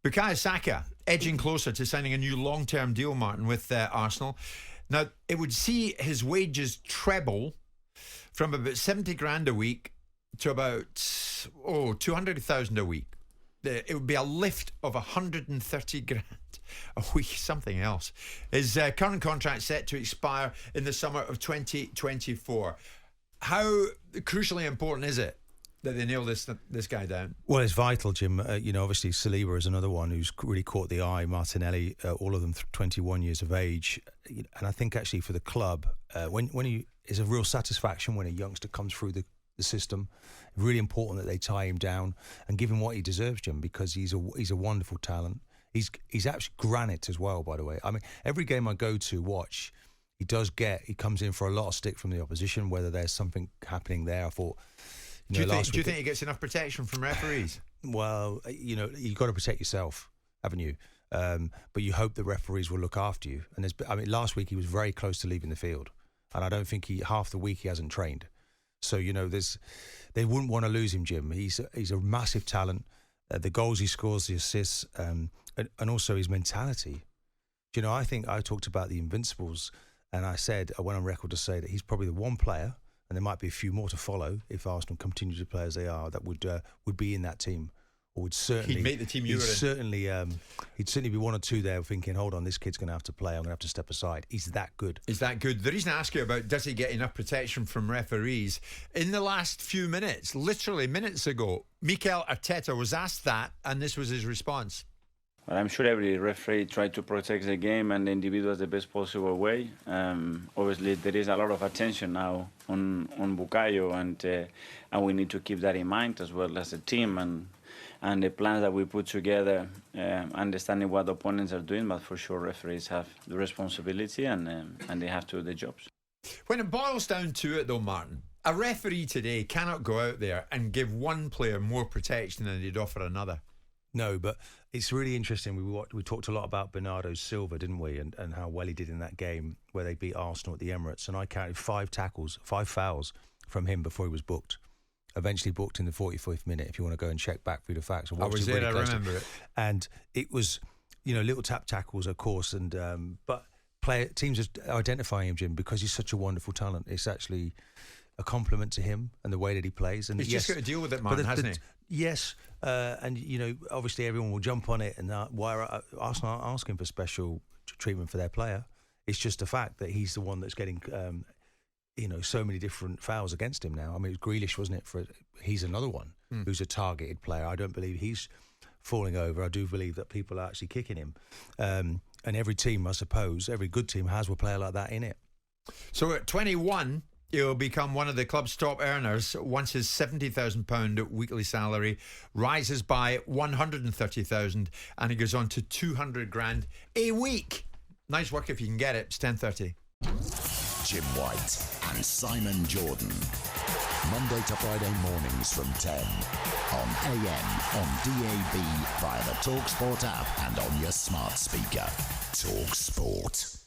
Bukayo Saka edging closer to signing a new long-term deal, Martin, with Arsenal. Now, it would see his wages treble from about 70 grand a week to about 200,000 a week. It would be a lift of 130 grand a week, something else. His current contract set to expire in the summer of 2024. How crucially important is it that they nail this guy down? Well, it's vital, Jim. Obviously Saliba is another one who's really caught the eye. Martinelli, all of them 21 years of age. And I think actually for the club, it's a real satisfaction when a youngster comes through the system. Really important that they tie him down and give him what he deserves, Jim, because he's a wonderful talent. He's actually granite as well, by the way. I mean, every game I go to watch, he comes in for a lot of stick from the opposition, whether there's something happening there. I thought, do you think he gets enough protection from referees? Well, you've got to protect yourself, haven't you? But you hope the referees will look after you. And last week he was very close to leaving the field, and I don't think half the week he hasn't trained. So they wouldn't want to lose him, Jim. He's a massive talent. The goals he scores, the assists, and also his mentality. I think I talked about the Invincibles, and I went on record to say that he's probably the one player, and there might be a few more to follow if Arsenal continue to play as they are, that would be in that team, or would certainly he'd make the team. He'd certainly be one or two there thinking, hold on, this kid's going to have to play. I'm going to have to step aside. He's that good. He's that good. The reason I ask you about does he get enough protection from referees, in the last few minutes, literally minutes ago, Mikel Arteta was asked that, and this was his response. Well, I'm sure every referee tried to protect the game and the individuals the best possible way. Obviously, there is a lot of attention now on Bukayo, and we need to keep that in mind as well as a team and the plans that we put together, understanding what the opponents are doing. But for sure, referees have the responsibility and they have to do their jobs. When it boils down to it, though, Martin, a referee today cannot go out there and give one player more protection than they'd offer another. No, but it's really interesting. We talked a lot about Bernardo Silva, didn't we? And how well he did in that game where they beat Arsenal at the Emirates. And I counted 5 fouls from him before he was booked. Eventually booked in the 45th minute, if you want to go and check back through the facts. I was there, I remember it. And it was, little tap tackles, of course, and but teams are identifying him, Jim, because he's such a wonderful talent. It's actually a compliment to him and the way that he plays. And he's just got to deal with it, Martin, hasn't he? Yes, and obviously everyone will jump on it, and why are Arsenal aren't asking for special treatment for their player? It's just a fact that he's the one that's getting, so many different fouls against him now. I mean, it was Grealish, wasn't it? He's another one who's a targeted player. I don't believe he's falling over. I do believe that people are actually kicking him, and every team, I suppose, every good team has a player like that in it. So at 21. He'll become one of the club's top earners once his £70,000 weekly salary rises by £130,000 and he goes on to 200 grand a week. Nice work if you can get it. It's 10:30. Jim White and Simon Jordan. Monday to Friday mornings from 10 on AM, on DAB, via the talkSPORT app and on your smart speaker. talkSPORT.